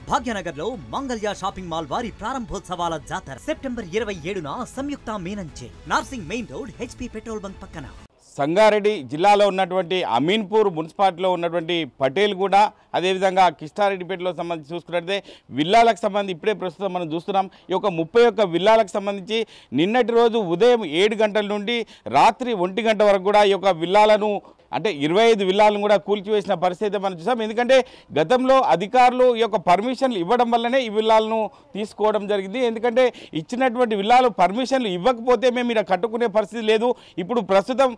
భాగ్యనగర్ లో Mangalya shopping mall వారి ప్రారంభోత్సవాల జాతర సెప్టెంబర్ 27న సంయుక్త మీనంచే Narsing main road HP petrol bunk పక్కన. సంగారెడ్డి జిల్లాలో ఉన్నటువంటి అమీన్పూర్ మున్సిపాలిటీలో ఉన్నటువంటి పటేల్ కూడా అదేవిధంగా కిష్టారెడ్డిపేటలో సంబంధించి చూసుకున్నట్లయితే విల్లాలకు సంబంధించి ఇప్పుడే ప్రస్తుతం మనం చూస్తున్నాం. ఈ యొక్క 31 విల్లాలకు సంబంధించి నిన్నటి రోజు ఉదయం 7 గంటల నుండి రాత్రి 1 గంట వరకు కూడా ఈ యొక్క విల్లాలను అంటే 25 విల్లాలను కూడా కూల్చివేసిన పరిస్థితి మనం చూసాం. ఎందుకంటే గతంలో అధికారులు ఈ యొక్క పర్మిషన్లు ఇవ్వడం వల్లనే ఈ విల్లాలను తీసుకోవడం జరిగింది. ఎందుకంటే ఇచ్చినటువంటి విల్లాలు పర్మిషన్లు ఇవ్వకపోతే మేము ఇక్కడ కట్టుకునే పరిస్థితి లేదు. ఇప్పుడు ప్రస్తుతం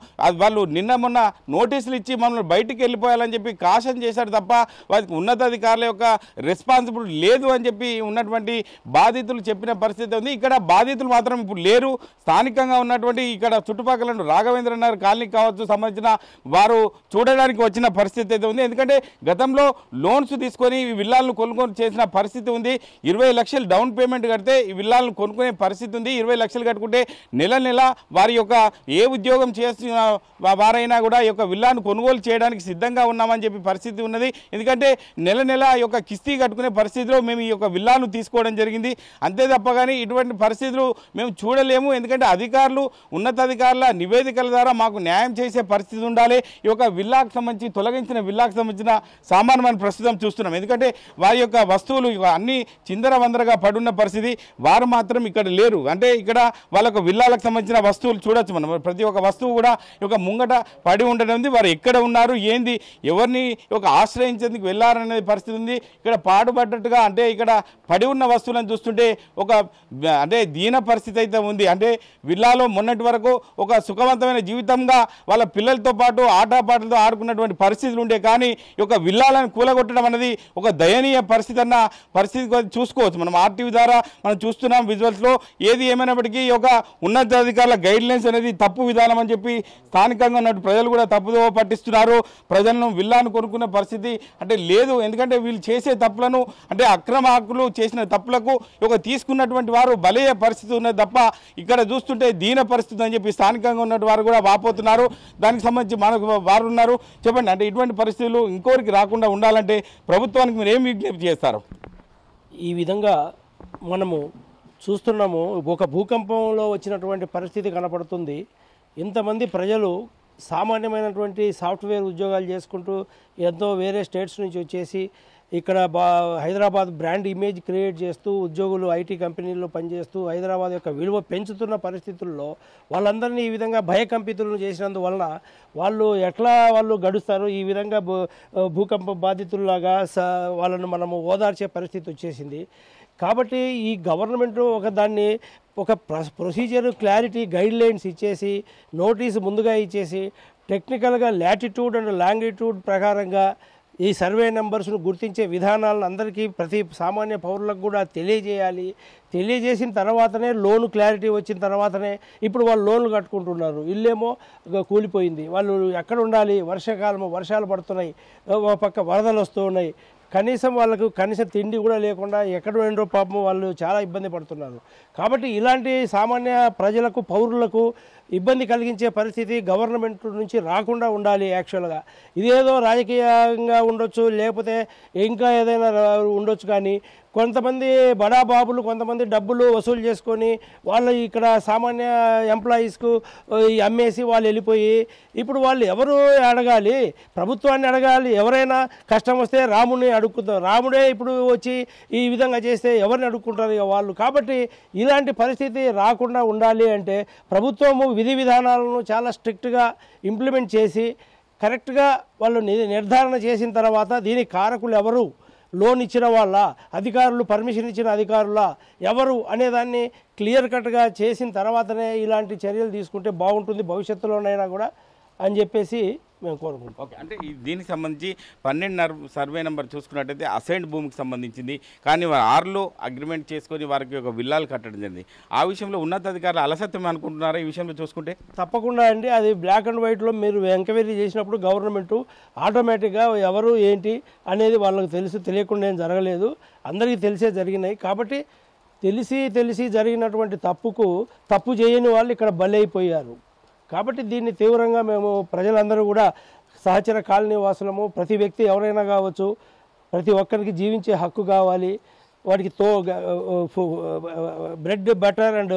వాళ్ళు నిన్న మొన్న నోటీసులు ఇచ్చి మమ్మల్ని బయటికి వెళ్ళిపోయాలని చెప్పి కాషన్ చేశారు తప్ప వారికి ఉన్నతాధికారుల యొక్క రెస్పాన్సిబిలిటీ లేదు అని చెప్పి ఉన్నటువంటి బాధితులు చెప్పిన పరిస్థితి ఉంది. ఇక్కడ బాధితులు మాత్రం ఇప్పుడు లేరు. స్థానికంగా ఉన్నటువంటి ఇక్కడ చుట్టుపక్కల రాఘవేంద్ర నగర్ కాలనీ కావచ్చు సంబంధించిన వారు చూడడానికి వచ్చిన పరిస్థితి అయితే ఉంది. ఎందుకంటే గతంలో లోన్స్ తీసుకొని ఈ విల్లాలను కొనుగోలు చేసిన పరిస్థితి ఉంది. 20 లక్షలు డౌన్ పేమెంట్ కడితే ఈ విల్లాలను కొనుక్కునే పరిస్థితి ఉంది. 20 లక్షలు కట్టుకుంటే నెల నెల వారి యొక్క ఏ ఉద్యోగం చేస్తున్న వారైనా కూడా ఈ యొక్క విల్లాను కొనుగోలు చేయడానికి సిద్ధంగా ఉన్నామని చెప్పి పరిస్థితి ఉన్నది. ఎందుకంటే నెల నెల ఈ యొక్క కిస్తీ కట్టుకునే పరిస్థితిలో మేము ఈ యొక్క విల్లాను తీసుకోవడం జరిగింది. అంతే తప్ప కానీ ఇటువంటి పరిస్థితులు మేము చూడలేము. ఎందుకంటే అధికారులు ఉన్నతాధికారుల నివేదికల ద్వారా మాకు న్యాయం చేసే పరిస్థితి ఉండాలి. ఈ యొక్క విల్లాకు సంబంధించి తొలగించిన విల్లాకు సంబంధించిన సామాను మనం ప్రస్తుతం చూస్తున్నాం. ఎందుకంటే వారి యొక్క వస్తువులు అన్ని చిందరవందరగా పడున్న పరిస్థితి. వారు మాత్రం ఇక్కడ లేరు. అంటే ఇక్కడ వాళ్ళకు విల్లాలకు సంబంధించిన వస్తువులు చూడొచ్చు మనం. ప్రతి ఒక్క వస్తువు కూడా ఈ యొక్క ముంగట పడి ఉండడం ఉంది. వారు ఎక్కడ ఉన్నారు ఏంది ఎవరిని ఒక ఆశ్రయించేందుకు వెళ్ళారనే పరిస్థితి ఉంది. ఇక్కడ పాడుపడ్డట్టుగా అంటే ఇక్కడ పడి ఉన్న వస్తువులను చూస్తుంటే ఒక అంటే దీన పరిస్థితి అయితే ఉంది. అంటే విల్లాలో మొన్నటి వరకు ఒక సుఖవంతమైన జీవితంగా వాళ్ళ పిల్లలతో పాటు ఆటపాటలతో ఆడుకున్నటువంటి పరిస్థితులు ఉండే. కానీ ఈ యొక్క విల్లాలను కూలగొట్టడం అనేది ఒక దయనీయ పరిస్థితి అన్న పరిస్థితి చూసుకోవచ్చు. మనం RTV ద్వారా మనం చూస్తున్నాం విజువల్స్లో. ఏది ఏమైనప్పటికీ ఈ యొక్క ఉన్నతాధికారుల గైడ్లైన్స్ అనేది తప్పు విధానం అని చెప్పి స్థానికంగా ఉన్నట్టు ప్రజలు కూడా తప్పుదో పట్టిస్తున్నారు. ప్రజలను విల్లాను కొనుక్కునే పరిస్థితి అంటే లేదు. ఎందుకంటే వీళ్ళు చేసే తప్పులను అంటే అక్రమ హక్కులు చేసిన తప్పులకు ఒక తీసుకున్నటువంటి వారు బలయ్యే పరిస్థితి ఉన్నది తప్ప ఇక్కడ చూస్తుంటే దీన పరిస్థితి అని చెప్పి స్థానికంగా ఉన్నటువంటి వారు కూడా వాపోతున్నారు. దానికి సంబంధించి మనకు వారు ఉన్నారు. చెప్పండి, అంటే ఇటువంటి పరిస్థితులు ఇంకోరికి రాకుండా ఉండాలంటే ప్రభుత్వానికి మీరు ఏం విజ్ఞప్తి చేస్తారు? ఈ విధంగా మనము చూస్తున్నాము. ఒక భూకంపంలో వచ్చినటువంటి పరిస్థితి కనపడుతుంది. ఇంతమంది ప్రజలు సామాన్యమైనటువంటి సాఫ్ట్వేర్ ఉద్యోగాలు చేసుకుంటూ ఎంతో వేరే స్టేట్స్ నుంచి వచ్చేసి ఇక్కడ హైదరాబాద్ బ్రాండ్ ఇమేజ్ క్రియేట్ చేస్తూ ఉద్యోగులు IT కంపెనీల్లో పనిచేస్తూ హైదరాబాద్ యొక్క విలువ పెంచుతున్న పరిస్థితుల్లో వాళ్ళందరినీ ఈ విధంగా భయకంపితులను చేసినందువలన వాళ్ళు గడుస్తారు. ఈ విధంగా భూకంప బాధితుల్లాగా వాళ్ళను మనము ఓదార్చే పరిస్థితి వచ్చేసింది. కాబట్టి ఈ గవర్నమెంట్ ఒక ప్రొసీజర్ క్లారిటీ గైడ్లైన్స్ ఇచ్చేసి నోటీసు ముందుగా ఇచ్చేసి టెక్నికల్గా లాటిట్యూడ్ అండ్ లాంగిట్యూడ్ ప్రకారంగా ఈ సర్వే నెంబర్స్ను గుర్తించే విధానాలను అందరికీ ప్రతి సామాన్య పౌరులకు కూడా తెలియజేయాలి. తెలియజేసిన తర్వాతనే లోను క్లారిటీ వచ్చిన తర్వాతనే ఇప్పుడు వాళ్ళు లోన్లు కట్టుకుంటున్నారు. ఇల్లేమో కూలిపోయింది. వాళ్ళు ఎక్కడ ఉండాలి? వర్షాలు పడుతున్నాయి, ఒక పక్క వరదలు వస్తూ ఉన్నాయి. వాళ్ళకు కనీసం తిండి కూడా లేకుండా ఎక్కడ ఉండో పాపం వాళ్ళు చాలా ఇబ్బంది పడుతున్నారు. కాబట్టి ఇలాంటి సామాన్య ప్రజలకు పౌరులకు ఇబ్బంది కలిగించే పరిస్థితి గవర్నమెంట్ నుంచి రాకుండా ఉండాలి. యాక్చువల్గా ఇదేదో రాజకీయంగా ఉండొచ్చు, లేకపోతే ఇంకా ఏదైనా ఉండొచ్చు. కానీ కొంతమంది బడాబాబులు కొంతమంది డబ్బులు వసూలు చేసుకొని వాళ్ళు ఇక్కడ సామాన్య ఎంప్లాయీస్కు అమ్మేసి వాళ్ళు వెళ్ళిపోయి ఇప్పుడు వాళ్ళు ఎవరు అడగాలి? ప్రభుత్వాన్ని అడగాలి. ఎవరైనా కష్టం వస్తే రాముడిని అడుక్కుంటారు. రాముడే ఇప్పుడు వచ్చి ఈ విధంగా చేస్తే ఎవరిని అడుక్కుంటారు ఇక వాళ్ళు. కాబట్టి ఇలాంటి పరిస్థితి రాకుండా ఉండాలి అంటే ప్రభుత్వము విధి విధానాలను చాలా స్ట్రిక్ట్గా ఇంప్లిమెంట్ చేసి కరెక్ట్గా వాళ్ళు నిర్ధారణ చేసిన తర్వాత దీనికి కారకులు ఎవరు, లోన్ ఇచ్చిన వాళ్ళ, అధికారులు పర్మిషన్ ఇచ్చిన అధికారుల ఎవరు అనేదాన్ని క్లియర్ కట్గా చేసిన తర్వాతనే ఇలాంటి చర్యలు తీసుకుంటే బాగుంటుంది భవిష్యత్తులోనైనా కూడా అని చెప్పేసి మేము కోరుకుంటాం. ఓకే, అంటే దీనికి సంబంధించి 12 సర్వే నెంబర్ చూసుకున్నట్టయితే అసైన్డ్ భూమికి సంబంధించింది. కానీ వారు 6లో అగ్రిమెంట్ చేసుకొని వారికి ఒక విల్లాలు కట్టడం జరిగింది. ఆ విషయంలో ఉన్నతాధికారులు అలసత్వం అనుకుంటున్నారా? ఈ విషయంలో చూసుకుంటే తప్పకుండా అండి. అది బ్లాక్ అండ్ వైట్లో మీరు ఎంక్వైరీ చేసినప్పుడు గవర్నమెంట్ ఆటోమేటిక్గా ఎవరు ఏంటి అనేది వాళ్ళకి తెలియకుండా ఏం జరగలేదు. అందరికీ తెలిసే జరిగినాయి. కాబట్టి తెలిసి జరిగినటువంటి తప్పు చేయని వాళ్ళు ఇక్కడ బలైపోయారు. కాబట్టి దీన్ని తీవ్రంగా మేము ప్రజలందరూ కూడా సహచర కాలనీ వాసులము, ప్రతి వ్యక్తి ఎవరైనా కావచ్చు, ప్రతి ఒక్కరికి జీవించే హక్కు కావాలి, వాడికి బ్రెడ్ బటర్ అండ్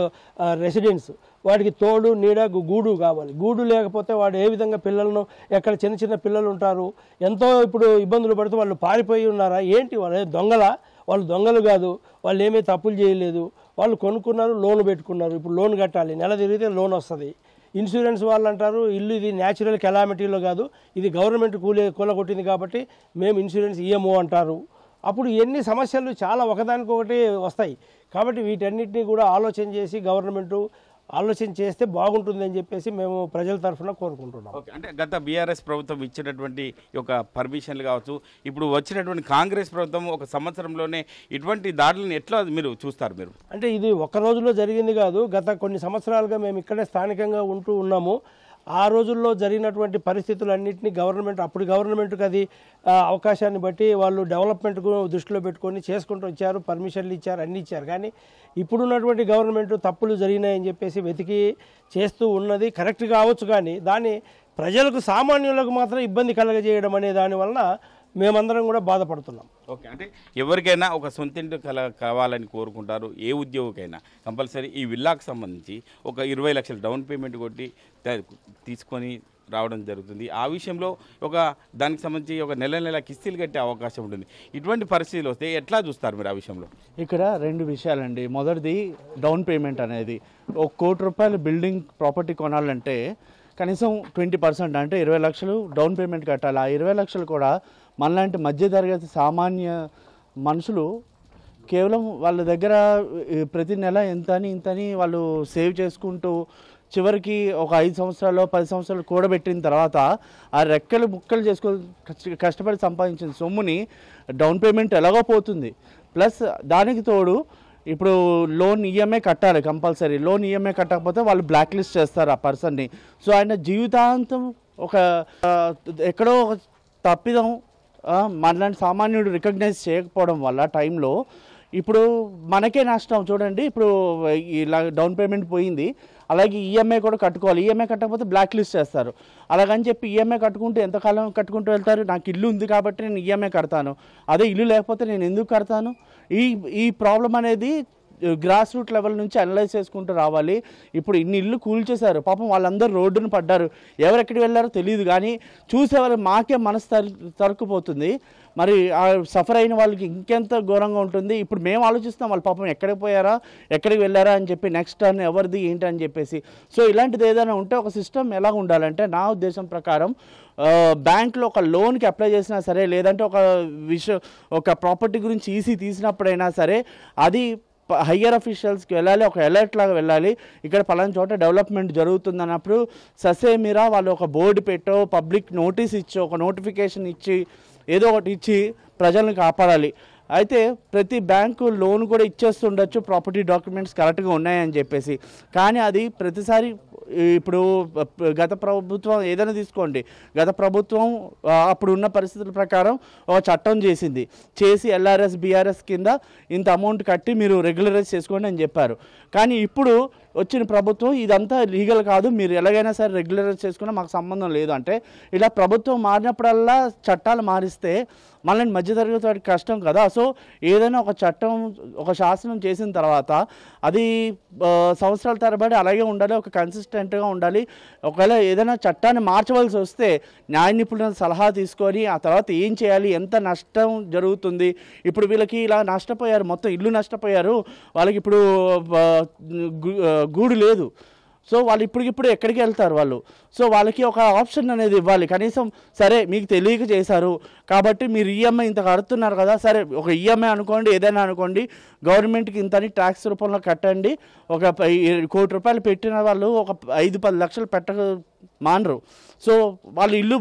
రెసిడెన్స్, వాడికి తోడు నీడ గూడు కావాలి. గూడు లేకపోతే వాడు ఏ విధంగా పిల్లలను, ఎక్కడ చిన్న చిన్న పిల్లలు ఉంటారు, ఎంతో ఇప్పుడు ఇబ్బందులు పడుతూ వాళ్ళు పారిపోయి ఉన్నారా ఏంటి, వాళ్ళు దొంగల? వాళ్ళు దొంగలు కాదు, వాళ్ళు ఏమీ తప్పులు చేయలేదు, వాళ్ళు కొనుక్కున్నారు, లోన్ పెట్టుకున్నారు, ఇప్పుడు లోన్ కట్టాలి, నెల తిరిగితే లోన్ వస్తుంది. ఇన్సూరెన్స్ వాళ్ళు అంటారు ఇల్లు ఇది న్యాచురల్ కెలామిటీలో కాదు, ఇది గవర్నమెంట్ కూలగొట్టింది కాబట్టి మేము ఇన్సూరెన్స్ ఇయ్యము అంటారు. అప్పుడు ఎన్ని సమస్యలు చాలా ఒకదానికొకటి వస్తాయి. కాబట్టి వీటన్నిటినీ కూడా ఆలోచన చేసి గవర్నమెంటు ఆలోచన చేస్తే బాగుంటుందని చెప్పేసి మేము ప్రజల తరఫున కోరుకుంటున్నాం. ఓకే, అంటే గత బీఆర్ఎస్ ప్రభుత్వం ఇచ్చినటువంటి ఒక పర్మిషన్లు కావచ్చు, ఇప్పుడు వచ్చినటువంటి కాంగ్రెస్ ప్రభుత్వం ఒక సంవత్సరంలోనే ఇటువంటి దాడులను ఎట్లా మీరు చూస్తారు? మీరు అంటే ఇది ఒక్క రోజులో జరిగింది కాదు, గత కొన్ని సంవత్సరాలుగా మేము ఇక్కడే స్థానికంగా ఉంటూ ఉన్నాము. ఆ రోజుల్లో జరిగినటువంటి పరిస్థితులన్నింటినీ అప్పుడు గవర్నమెంట్కి అది అవకాశాన్ని బట్టి వాళ్ళు డెవలప్మెంట్కు దృష్టిలో పెట్టుకొని చేసుకుంటూ వచ్చారు, పర్మిషన్లు ఇచ్చారు, అన్నీ ఇచ్చారు. కానీ ఇప్పుడున్నటువంటి గవర్నమెంట్ తప్పులు జరిగినాయని చెప్పేసి వెతికి చేస్తూ ఉన్నది కరెక్ట్ కావచ్చు, కానీ దాన్ని ప్రజలకు సామాన్యులకు మాత్రం ఇబ్బంది కలగజేయడం అనే దాని వలన మేమందరం కూడా బాధపడుతున్నాం. ఓకే, అంటే ఎవరికైనా ఒక సొంతింటి కావాలని కోరుకుంటారు, ఏ ఉద్యోగికైనా కంపల్సరీ ఈ విల్లాకు సంబంధించి ఒక 20 లక్షల డౌన్ పేమెంట్ కొట్టి తీసుకొని రావడం జరుగుతుంది. ఆ విషయంలో దానికి సంబంధించి ఒక నెల కిస్తీలు కట్టే అవకాశం ఉంటుంది. ఇటువంటి పరిస్థితులు వస్తే ఎట్లా చూస్తారు మీరు ఆ విషయంలో? ఇక్కడ 2 విషయాలండి. మొదటిది డౌన్ పేమెంట్ అనేది. 1 కోటి రూపాయలు బిల్డింగ్ ప్రాపర్టీ కొనాలంటే కనీసం 20% అంటే 20 లక్షలు డౌన్ పేమెంట్ కట్టాలి. ఆ 20 లక్షలు కూడా మనలాంటి మధ్యతరగతి సామాన్య మనుషులు కేవలం వాళ్ళ దగ్గర ప్రతి నెల ఇంతని వాళ్ళు సేవ్ చేసుకుంటూ చివరికి ఒక 5 సంవత్సరాలు 10 సంవత్సరాలు కూడబెట్టిన తర్వాత ఆ రెక్కలు ముక్కలు చేసుకొని కష్టపడి సంపాదించిన సొమ్ముని డౌన్ పేమెంట్ ఎలాగో పోతుంది. ప్లస్ దానికి తోడు ఇప్పుడు లోన్ ఈఎంఐ కట్టాలి కంపల్సరీ. లోన్ ఈఎంఐ కట్టకపోతే వాళ్ళు బ్లాక్ లిస్ట్ చేస్తారు ఆ పర్సన్ని. సో ఆయన జీవితాంతం ఎక్కడో ఒక తప్పిదం మనలాంటి సామాన్యుడు రికగ్నైజ్ చేయకపోవడం వల్ల టైంలో ఇప్పుడు మనకే నష్టం. చూడండి, ఇప్పుడు ఇలా డౌన్ పేమెంట్ పోయింది, అలాగే ఈఎంఐ కూడా కట్టుకోవాలి. ఈఎంఐ కట్టకపోతే బ్లాక్ లిస్ట్ చేస్తారు. అలాగని చెప్పి ఈఎంఐ కట్టుకుంటూ ఎంతకాలం కట్టుకుంటూ వెళ్తారు? నాకు ఇల్లు ఉంది కాబట్టి నేను ఈఎంఐ కడతాను, అదే ఇల్లు లేకపోతే నేను ఎందుకు కడతాను? ఈ ప్రాబ్లం అనేది గ్రాస్ రూట్ లెవెల్ నుంచి అనలైజ్ చేసుకుంటూ రావాలి. ఇప్పుడు ఇన్ని ఇల్లు కూల్చేశారు, పాపం వాళ్ళందరూ రోడ్డును పడ్డారు, ఎవరెక్కడికి వెళ్ళారో తెలియదు, కానీ చూసేవారు మాకే మనసు తరుక్కుపోతుంది. మరి ఆ సఫర్ అయిన వాళ్ళకి ఇంకెంత ఘోరంగా ఉంటుంది. ఇప్పుడు మేము ఆలోచిస్తాం వాళ్ళు పాపం ఎక్కడికి పోయారా, ఎక్కడికి వెళ్ళారా అని చెప్పి, నెక్స్ట్ టర్న్ ఎవరిది ఏంటి అని చెప్పేసి. సో ఇలాంటిది ఏదైనా ఉంటే ఒక సిస్టమ్ ఎలా ఉండాలంటే నా ఉద్దేశం ప్రకారం బ్యాంక్లో ఒక లోన్కి అప్లై చేసినా సరే, లేదంటే ఒక ప్రాపర్టీ గురించి ఈసీ తీసినప్పుడైనా సరే అది హయ్యర్ అఫీషియల్స్కి వెళ్ళాలి, ఒక అలర్ట్ లాగా వెళ్ళాలి. ఇక్కడ పలానా చోట డెవలప్మెంట్ జరుగుతుందన్నప్పుడు ససేమిరా వాళ్ళు ఒక బోర్డు పెట్టో, పబ్లిక్ నోటీస్ ఇచ్చో, ఒక నోటిఫికేషన్ ఇచ్చి, ఏదో ఒకటి ఇచ్చి ప్రజలను కాపాడాలి. అయితే ప్రతి బ్యాంకు లోన్ కూడా ఇచ్చేస్తుండొచ్చు ప్రాపర్టీ డాక్యుమెంట్స్ కరెక్ట్గా ఉన్నాయని చెప్పేసి, కానీ అది ప్రతిసారి ఇప్పుడు గత ప్రభుత్వం ఏదైనా తీసుకోండి, గత ప్రభుత్వం అప్పుడు ఉన్న పరిస్థితుల ప్రకారం ఒక చట్టం చేసి ఎల్ఆర్ఎస్ బీఆర్ఎస్ కింద ఇంత అమౌంట్ కట్టి మీరు రెగ్యులరైజ్ చేసుకోండి అని చెప్పారు. కానీ ఇప్పుడు వచ్చిన ప్రభుత్వం ఇదంతా లీగల్ కాదు, మీరు ఎలాగైనా సరే రెగ్యులరైజ్ చేసుకున్నా మాకు సంబంధం లేదు అంటే, ఇలా ప్రభుత్వం మారినప్పుడల్లా చట్టాలు మారిస్తే మళ్ళీ మధ్యతరగతి వాడికి కష్టం కదా. సో ఏదైనా ఒక చట్టం, ఒక శాసనం చేసిన తర్వాత అది సంవత్సరాల తరబడి అలాగే ఉండాలి, ఒక కన్సిస్టెంట్గా ఉండాలి. ఒకవేళ ఏదైనా చట్టాన్ని మార్చవలసి వస్తే న్యాయ నిపుణుల సలహా తీసుకొని ఆ తర్వాత ఏం చేయాలి, ఎంత నష్టం జరుగుతుంది. ఇప్పుడు వీళ్ళకి ఇలా నష్టపోయారు, మొత్తం ఇల్లు నష్టపోయారు, వాళ్ళకి ఇప్పుడు గూడు లేదు. సో వాళ్ళు ఇప్పటికిప్పుడు ఎక్కడికి వెళ్తారు వాళ్ళు? సో వాళ్ళకి ఒక ఆప్షన్ అనేది ఇవ్వాలి. కనీసం సరే మీకు తెలియక చేశారు కాబట్టి మీరు ఈఎంఐ ఇంత కడుతున్నారు కదా, సరే ఒక ఈఎంఐ అనుకోండి, ఏదైనా అనుకోండి, గవర్నమెంట్కి ఇంతని ట్యాక్స్ రూపంలో కట్టండి. ఒక 1 కోటి రూపాయలు పెట్టిన వాళ్ళు ఒక 5-10 లక్షలు మానరు. సో వాళ్ళ ఇల్లు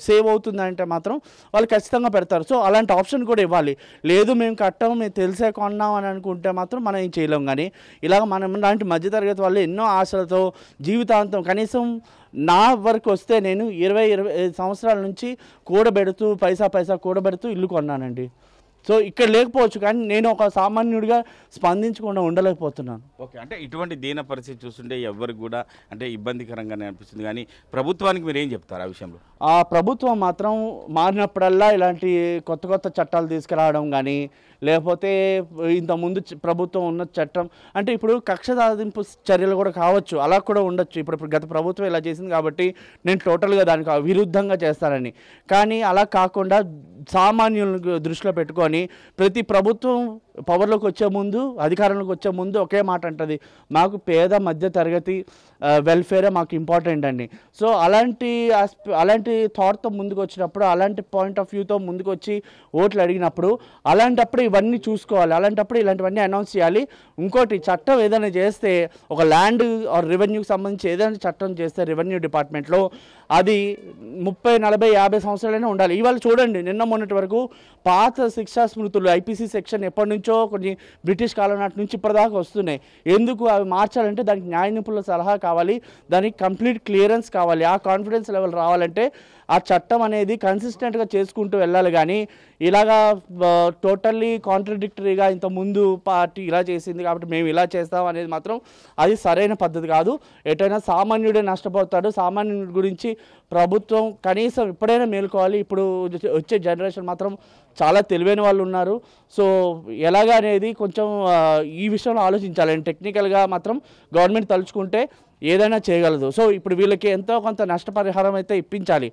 సేవ్ అవుతుందంటే మాత్రం వాళ్ళు ఖచ్చితంగా పెడతారు. సో అలాంటి ఆప్షన్ కూడా ఇవ్వాలి. లేదు మేము కట్టాము, మేము తెలిసే కొన్నాం అని అనుకుంటే మాత్రం మనం ఏం చేయలేం. కానీ ఇలాగ మనం లాంటి మధ్యతరగతి వాళ్ళు ఎన్నో ఆశలతో జీవితాంతం, కనీసం నా వరకు వస్తే నేను 20-25 సంవత్సరాల నుంచి కూడబెడుతూ పైసా కూడబెడుతూ ఇల్లు కొన్నానండి. సో ఇక్కడ లేకపోవచ్చు, కానీ నేను ఒక సామాన్యుడిగా స్పందించకుండా ఉండలేకపోతున్నాను. ఓకే, అంటే ఇటువంటి దీన పరిస్థితి చూస్తుంటే ఎవరికి కూడా అంటే ఇబ్బందికరంగానే అనిపిస్తుంది. కానీ ప్రభుత్వానికి మీరు ఏం చెప్తారు ఆ విషయంలో? ఆ ప్రభుత్వం మాత్రం మారినప్పుడల్లా ఇలాంటి కొత్త కొత్త చట్టాలు తీసుకురావడం కానీ, లేకపోతే ఇంతకుముందు ప్రభుత్వం ఉన్న చట్టం అంటే ఇప్పుడు కక్ష సాధింపు చర్యలు కూడా కావచ్చు, అలా కూడా ఉండొచ్చు. ఇప్పుడు గత ప్రభుత్వం ఇలా చేసింది కాబట్టి నేను టోటల్గా దానికి విరుద్ధంగా చేస్తానని, కానీ అలా కాకుండా సామాన్యులను దృష్టిలో పెట్టుకొని ప్రతి ప్రభుత్వం పవర్లోకి వచ్చే ముందు, అధికారంలోకి వచ్చే ముందు ఒకే మాట అంటుంది, మాకు పేద మధ్య తరగతి వెల్ఫేరే మాకు ఇంపార్టెంట్ అండి. సో అలాంటి థాట్తో ముందుకు వచ్చినప్పుడు, అలాంటి పాయింట్ ఆఫ్ వ్యూతో ముందుకు వచ్చి ఓట్లు అడిగినప్పుడు, అలాంటప్పుడు ఇవన్నీ చూసుకోవాలి, అలాంటప్పుడు ఇలాంటివన్నీ అనౌన్స్ చేయాలి. ఇంకోటి, చట్టం ఏదైనా చేస్తే ఒక ల్యాండ్ ఆర్ రెవెన్యూకి సంబంధించి ఏదైనా చట్టం చేస్తే రెవెన్యూ డిపార్ట్మెంట్లో అది 30, 40, 50 సంవత్సరాలైనా ఉండాలి. ఇవాళ చూడండి, నిన్న మొన్నటి వరకు పాత శిక్షా స్మృతులు ఐపీసీ సెక్షన్ ఎప్పటి నుంచో కొన్ని బ్రిటిష్ కాలం నాటి నుంచి ఇప్పటిదాకా వస్తున్నాయి. ఎందుకు అవి మార్చాలంటే దానికి న్యాయ నిపుణుల సలహా కావాలి, దానికి కంప్లీట్ క్లియరెన్స్ కావాలి. ఆ కాన్ఫిడెన్స్ లెవెల్ రావాలంటే ఆ చట్టం అనేది కన్సిస్టెంట్గా చేసుకుంటూ వెళ్ళాలి. కానీ ఇలాగా టోటల్లీ కాంట్రడిక్టరీగా ఇంతకుముందు పార్టీ ఇలా చేసింది కాబట్టి మేము ఇలా చేస్తాం అనేది మాత్రం అది సరైన పద్ధతి కాదు. ఎటైనా సామాన్యుడే నష్టపోతాడు. సామాన్యుడి గురించి ప్రభుత్వం కనీసం ఇప్పుడైనా మేలుకోవాలి. ఇప్పుడు వచ్చే జనరేషన్ మాత్రం చాలా తెలివైన వాళ్ళు ఉన్నారు. సో ఎలాగా అనేది కొంచెం ఈ విషయంలో ఆలోచించాలి. టెక్నికల్గా మాత్రం గవర్నమెంట్ తలుచుకుంటే ఏదైనా చేయగలదు. సో ఇప్పుడు వీళ్ళకి ఎంతో కొంత నష్టపరిహారం అయితే ఇప్పించాలి,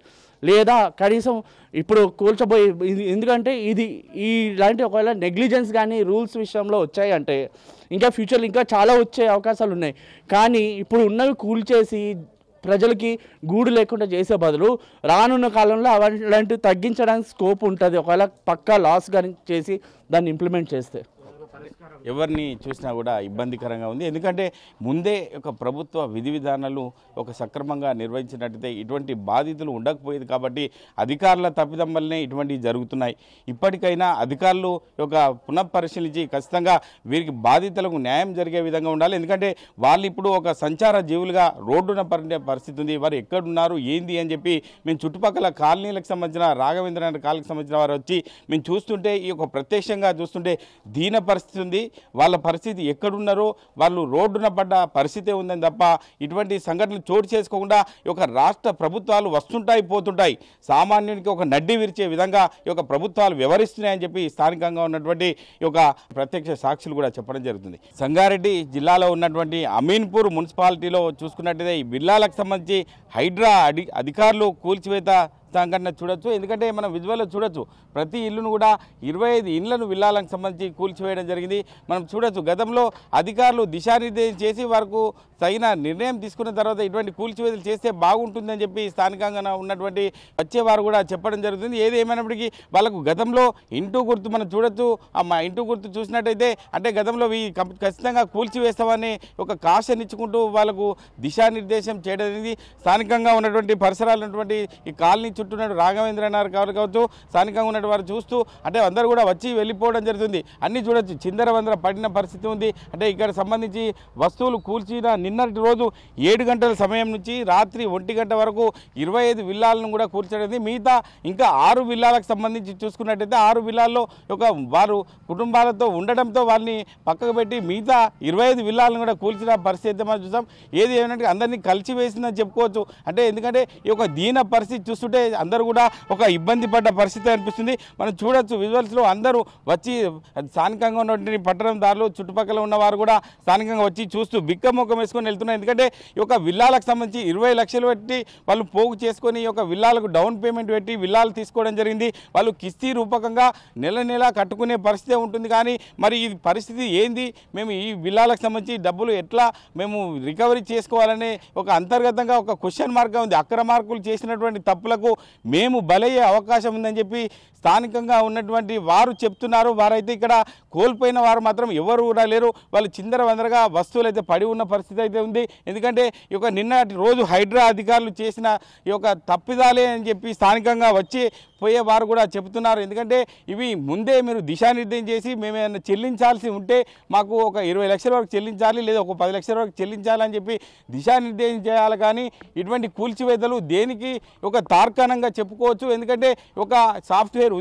లేదా కనీసం ఇప్పుడు కూల్చబోయే, ఎందుకంటే ఇలాంటి ఒకవేళ నెగ్లిజెన్స్ కానీ రూల్స్ విషయంలో వచ్చాయంటే ఇంకా ఫ్యూచర్లో ఇంకా చాలా వచ్చే అవకాశాలు ఉన్నాయి. కానీ ఇప్పుడు ఉన్నవి కూల్చేసి ప్రజలకి గూడు లేకుండా చేసే బదులు రానున్న కాలంలో అలాంటివి తగ్గించడానికి స్కోప్ ఉంటుంది, ఒకవేళ పక్కా లాస్ కానీ చేసి దాన్ని ఇంప్లిమెంట్ చేస్తే. ఎవరిని చూసినా కూడా ఇబ్బందికరంగా ఉంది. ఎందుకంటే ముందే ఒక ప్రభుత్వ విధి విధానాలు ఒక సక్రమంగా నిర్వహించినట్టయితే ఇటువంటి బాధితులు ఉండకపోయేది. కాబట్టి అధికారుల తప్పిదం వల్లనే ఇటువంటివి జరుగుతున్నాయి. ఇప్పటికైనా అధికారులు ఒక పునఃపరిశీలించి ఖచ్చితంగా వీరికి బాధితులకు న్యాయం జరిగే విధంగా ఉండాలి. ఎందుకంటే వాళ్ళు ఇప్పుడు ఒక సంచార జీవులుగా రోడ్డున పడే పరిస్థితి ఉంది. వారు ఎక్కడున్నారు ఏంది అని చెప్పి మేము చుట్టుపక్కల కాలనీలకు సంబంధించిన రాఘవేంద్ర కాలనీకి సంబంధించిన వారు వచ్చి మేము చూస్తుంటే ఈ యొక్క ప్రత్యక్షంగా చూస్తుంటే దీన పరిస్థితి ఉంది. వాళ్ళ పరిస్థితి ఎక్కడున్నారో వాళ్ళు రోడ్డున పడ్డ పరిస్థితే ఉందని తప్ప ఇటువంటి సంఘటనలు చోటు చేసుకోకుండా ఈ యొక్క రాష్ట్ర ప్రభుత్వాలు వస్తుంటాయి పోతుంటాయి. సామాన్యునికి ఒక నడ్డి విరిచే విధంగా ఈ యొక్క ప్రభుత్వాలు వ్యవహరిస్తున్నాయని చెప్పి స్థానికంగా ఉన్నటువంటి ఈ యొక్క ప్రత్యక్ష సాక్షులు కూడా చెప్పడం జరుగుతుంది. సంగారెడ్డి జిల్లాలో ఉన్నటువంటి అమీన్పూర్ మున్సిపాలిటీలో చూసుకున్నట్టయితే ఈ విల్లాలకు సంబంధించి హైడ్రా అధికారులు కూల్చివేత సంఘటన చూడొచ్చు. ఎందుకంటే మనం విజువల్లో చూడొచ్చు, ప్రతి ఇల్లును కూడా 25 ఇళ్లను విల్లాలకు సంబంధించి కూల్చివేయడం జరిగింది. మనం చూడొచ్చు, గతంలో అధికారులు దిశానిర్దేశం చేసి వరకు తగిన నిర్ణయం తీసుకున్న తర్వాత ఇటువంటి కూల్చివేతలు చేస్తే బాగుంటుందని చెప్పి స్థానికంగా ఉన్నటువంటి వచ్చేవారు కూడా చెప్పడం జరుగుతుంది. ఏది ఏమైనప్పటికీ వాళ్ళకు గతంలో ఇంటూ గుర్తు మనం చూడొచ్చు. మా ఇంటూ గుర్తు చూసినట్టయితే అంటే గతంలో ఖచ్చితంగా కూల్చివేస్తామని ఒక కాషన్ ఇచ్చుకుంటూ వాళ్ళకు దిశానిర్దేశం చేయడం అనేది స్థానికంగా ఉన్నటువంటి పరిసరాలు ఉన్నటువంటి ఈ కాలనీ చుట్టూ రాఘవేంద్ర కావచ్చు స్థానికంగా ఉన్నటువంటి వారు చూస్తూ అంటే అందరూ కూడా వచ్చి వెళ్ళిపోవడం జరుగుతుంది. అన్నీ చూడొచ్చు, చిందరవందర పడిన పరిస్థితి ఉంది. అంటే ఇక్కడ సంబంధించి వస్తువులు కూల్చిన నిన్నటి రోజు 7 గంటల సమయం నుంచి రాత్రి 1 గంట వరకు 25 విల్లాలను కూడా కూల్చడం. మిగతా ఇంకా 6 విల్లాలకు సంబంధించి చూసుకున్నట్టయితే 6 విల్లాల్లో ఒక వారు కుటుంబాలతో ఉండడంతో వాళ్ళని పక్కకు పెట్టి మిగతా 25 విల్లాలను కూడా కూల్చిన పరిస్థితి మనం చూసాం. ఏది ఏమంటే అందరినీ కలిసి వేసిందని చెప్పుకోవచ్చు. అంటే ఎందుకంటే ఈ యొక్క దీన పరిస్థితి చూస్తుంటే అందరూ కూడా ఒక ఇబ్బంది పడ్డ పరిస్థితి అనిపిస్తుంది. మనం చూడొచ్చు విజువల్స్లో అందరూ వచ్చి స్థానికంగా ఉన్నటువంటి పట్టణదారులు చుట్టుపక్కల ఉన్నవారు కూడా స్థానికంగా వచ్చి చూస్తూ బిక్కమొక్కం వేసుకొని వెళ్తున్నారు. ఎందుకంటే ఈ యొక్క విల్లాలకు సంబంధించి 20 లక్షలు పెట్టి వాళ్ళు పోగు చేసుకొని ఈ యొక్క విల్లాలకు డౌన్ పేమెంట్ పెట్టి విల్లాలు తీసుకోవడం జరిగింది. వాళ్ళు కిస్తీ రూపకంగా నెల కట్టుకునే పరిస్థితి ఉంటుంది. కానీ మరి ఈ పరిస్థితి ఏంది, మేము ఈ విల్లాలకు సంబంధించి డబ్బులు ఎట్లా మేము రికవరీ చేసుకోవాలనే ఒక అంతర్గతంగా ఒక క్వశ్చన్ మార్క్గా ఉంది. అక్రమార్కులు చేసినటువంటి తప్పులకు మేము బలయ్యే అవకాశం ఉందని చెప్పి స్థానికంగా ఉన్నటువంటి వారు చెప్తున్నారు. వారైతే ఇక్కడ కోల్పోయిన వారు మాత్రం ఎవరు కూడా లేరు. వాళ్ళు చిందరవందరగా వస్తువులు అయితే పడి ఉన్న పరిస్థితి అయితే ఉంది. ఎందుకంటే ఈ యొక్క నిన్నటి రోజు హైడ్రా అధికారులు చేసిన ఈ యొక్క తప్పిదాలే అని చెప్పి స్థానికంగా వచ్చి పోయేవారు కూడా చెబుతున్నారు. ఎందుకంటే ఇవి ముందే మీరు దిశానిర్దేశం చేసి మేము ఏమైనా చెల్లించాల్సి ఉంటే మాకు ఒక 20 లక్షల వరకు చెల్లించాలి, లేదా ఒక 10 లక్షల వరకు చెల్లించాలని చెప్పి దిశానిర్దేశం చేయాలి. కానీ ఇటువంటి కూల్చివేతలు దేనికి ఒక తార్కాణ గర్వకారణంగా చెప్పుకోవచ్చు. ఎందుకంటే ఒక సాఫ్ట్వేర్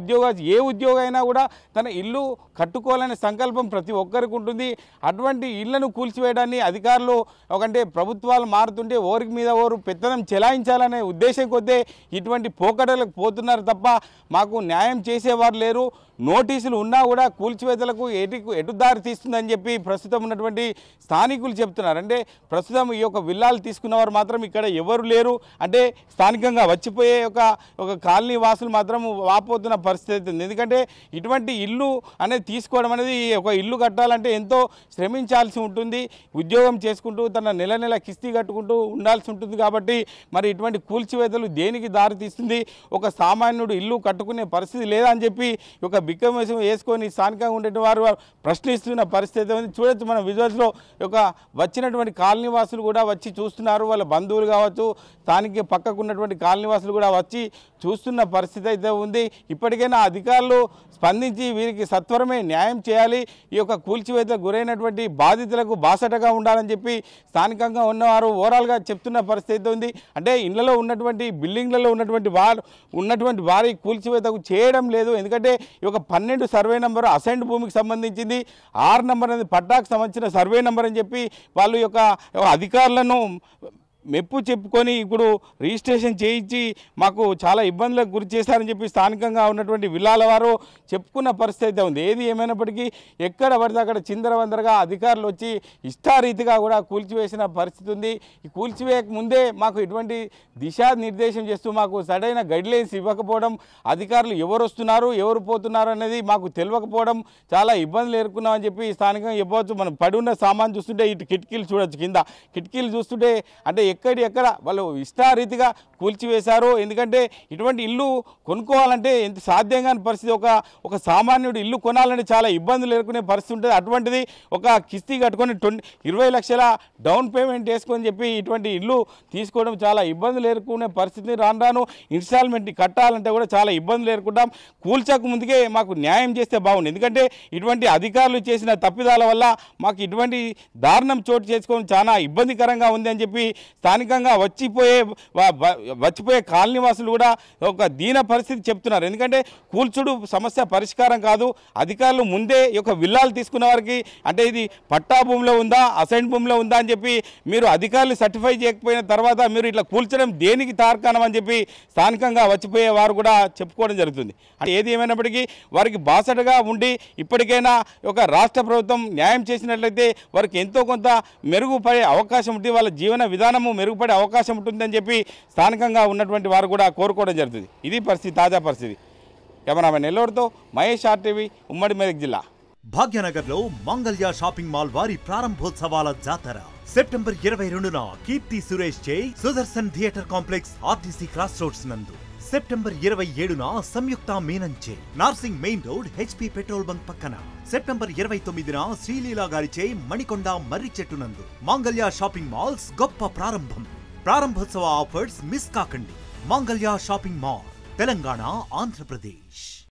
ఏ ఉద్యోగం అయినా కూడా తన ఇల్లు కట్టుకోవాలనే సంకల్పం ప్రతి ఒక్కరికి ఉంటుంది. అటువంటి ఇళ్లను కూల్చివేయడాన్ని అధికారులు ఒకంటే ప్రభుత్వాలు మారుతుంటే ఓరికి మీద ఓరు పెత్తనం చెలాయించాలనే ఉద్దేశం కొద్దే ఇటువంటి పోకడలకు పోతున్నారు తప్ప మాకు న్యాయం చేసేవారు లేరు. నోటీసులు ఉన్నా కూడా కూల్చివేతలకు ఎటు దారి తీస్తుందని చెప్పి ప్రస్తుతం ఉన్నటువంటి స్థానికులు చెప్తున్నారు. అంటే ప్రస్తుతం ఈ యొక్క విల్లాలు తీసుకున్నవారు మాత్రం ఇక్కడ ఎవరు లేరు. అంటే స్థానికంగా వచ్చిపోయే ఒక కాలనీ వాసులు మాత్రం వాపోతున్న పరిస్థితి ఉంది. ఎందుకంటే ఇటువంటి ఇల్లు అనేది తీసుకోవడం అనేది ఒక ఇల్లు కట్టాలంటే ఎంతో శ్రమించాల్సి ఉంటుంది. ఉద్యోగం చేసుకుంటూ తన నెల కిస్తీ కట్టుకుంటూ ఉండాల్సి ఉంటుంది. కాబట్టి మరి ఇటువంటి కూల్చివేతలు దేనికి దారి తీస్తుంది? ఒక సామాన్యుడు ఇల్లు కట్టుకునే పరిస్థితి లేదా అని చెప్పి ఒక బిక్కమేసం వేసుకొని స్థానికంగా ఉండే వారు ప్రశ్నిస్తున్న పరిస్థితి ఉంది. చూడొచ్చు మనం విజువల్స్లో వచ్చినటువంటి కాలనీవాసులు కూడా వచ్చి చూస్తున్నారు. వాళ్ళ బంధువులు కావచ్చు, స్థానిక పక్కకు ఉన్నటువంటి కాలనీవాసులు కూడా వచ్చి చూస్తున్న పరిస్థితి అయితే ఉంది. ఇప్పటికైనా అధికారులు స్పందించి వీరికి సత్వరమే న్యాయం చేయాలి. ఈ యొక్క కూల్చివేత గురైనటువంటి బాధితులకు బాసటగా ఉండాలని చెప్పి స్థానికంగా ఉన్నవారు ఓవరాల్గా చెప్తున్న పరిస్థితి ఉంది. అంటే ఇళ్లలో ఉన్నటువంటి బిల్డింగ్లలో ఉన్నటువంటి వారి కూల్చివేతకు చేయడం లేదు. ఎందుకంటే ఈ యొక్క 12 సర్వే నెంబర్ అసైన్డ్ భూమికి సంబంధించింది, 6 నెంబర్ అనేది పట్టాకు సంబంధించిన సర్వే నెంబర్ అని చెప్పి వాళ్ళు యొక్క అధికారులను మెప్పు చెప్పుకొని ఇప్పుడు రిజిస్ట్రేషన్ చేయించి మాకు చాలా ఇబ్బందులకు గురి చేశారని చెప్పి స్థానికంగా ఉన్నటువంటి విల్లాల వారు చెప్పుకున్న పరిస్థితి ఉంది. ఏది ఏమైనప్పటికీ ఎక్కడ పడితే అక్కడ చిందరవందరగా అధికారులు వచ్చి ఇష్టారీతిగా కూడా కూల్చివేసిన పరిస్థితి ఉంది. ఈ కూల్చివేయక ముందే మాకు ఇటువంటి దిశానిర్దేశం చేస్తూ మాకు సరైన గైడ్లైన్స్ ఇవ్వకపోవడం, అధికారులు ఎవరు వస్తున్నారు ఎవరు పోతున్నారు అనేది మాకు తెలియకపోవడం, చాలా ఇబ్బందులు ఎదుర్కొన్నామని చెప్పి స్థానికంగా చెప్పవచ్చు. మనం పడి ఉన్న సామాన్ చూస్తుంటే ఇటు కిటికీలు చూడొచ్చు, కింద కిటికీలు చూస్తుంటే అంటే ఎక్కడ వాళ్ళు ఇష్టారీతిగా కూల్చివేశారు. ఎందుకంటే ఇటువంటి ఇల్లు కొనుక్కోవాలంటే ఎంత సాధ్యం కాని పరిస్థితి. ఒక సామాన్యుడు ఇల్లు కొనాలంటే చాలా ఇబ్బందులు ఎదుర్కొనే పరిస్థితి ఉంటుంది. అటువంటిది ఒక కిస్తీ కట్టుకొని 20 లక్షల డౌన్ పేమెంట్ వేసుకొని చెప్పి ఇటువంటి ఇల్లు తీసుకోవడం చాలా ఇబ్బందులు ఎదుర్కొనే పరిస్థితిని రాను ఇన్స్టాల్మెంట్ కట్టాలంటే కూడా చాలా ఇబ్బందులు ఎదుర్కొంటాం. కూల్చక ముందుకే మాకు న్యాయం చేస్తే బాగుంది. ఎందుకంటే ఇటువంటి అధికారులు చేసిన తప్పిదాల వల్ల మాకు ఇటువంటి దారుణం చోటు చేసుకోవడం చాలా ఇబ్బందికరంగా ఉంది అని చెప్పి స్థానికంగా వచ్చిపోయే కాలనీవాసులు కూడా ఒక దీన పరిస్థితి చెప్తున్నారు. ఎందుకంటే కూల్చుడు సమస్య పరిష్కారం కాదు. అధికారులు ముందే ఈ యొక్క విల్లాలు తీసుకున్న వారికి అంటే ఇది పట్టా భూమిలో ఉందా అసైన్ భూమిలో ఉందా అని చెప్పి మీరు అధికారులు సర్టిఫై చేయకపోయిన తర్వాత మీరు ఇట్లా కూల్చడం దేనికి తార్కాణం అని చెప్పి స్థానికంగా వచ్చిపోయే వారు కూడా చెప్పుకోవడం జరుగుతుంది. అంటే ఏది ఏమైనప్పటికీ వారికి బాసటగా ఉండి ఇప్పటికైనా ఒక రాష్ట్ర ప్రభుత్వం న్యాయం చేసినట్లయితే వారికి ఎంతో కొంత మెరుగుపడే అవకాశం ఉంటుంది, వాళ్ళ జీవన విధానము మెరుగుపడే అవకాశం ఉంటుందని చెప్పి స్థానికంగా ఉన్నటువంటి వారు కూడా కోరుకోవడం జరుగుతుంది. ఇది పరిస్థితి, తాజా పరిస్థితి. కెమెరామెన్ నెల్లూరుతో మహేష్, RTV, ఉమ్మడి మెదక్ జిల్లా. భాగ్యనగర్లో మంగళ్య షాపింగ్ మాల్ వారి ప్రారంభోత్సవాల జాతర సెప్టెంబర్ 22న కీర్తి సురేష్ చే Sudarshan theatre complex RTC cross roads నందు, సెప్టెంబర్ 27న సంయుక్త మీనంచే Narsing main road HP petrol bunk పక్కన, సెప్టెంబర్ 29న శ్రీలీలా గారిచే మణికొండ మర్రి చెట్టు నందు మంగళ్య షాపింగ్ మాల్స్ గొప్ప ప్రారంభం. ప్రారంభోత్సవ ఆఫర్స్ మిస్ కాకండి. Mangalya shopping mall, Telangana, Andhra Pradesh.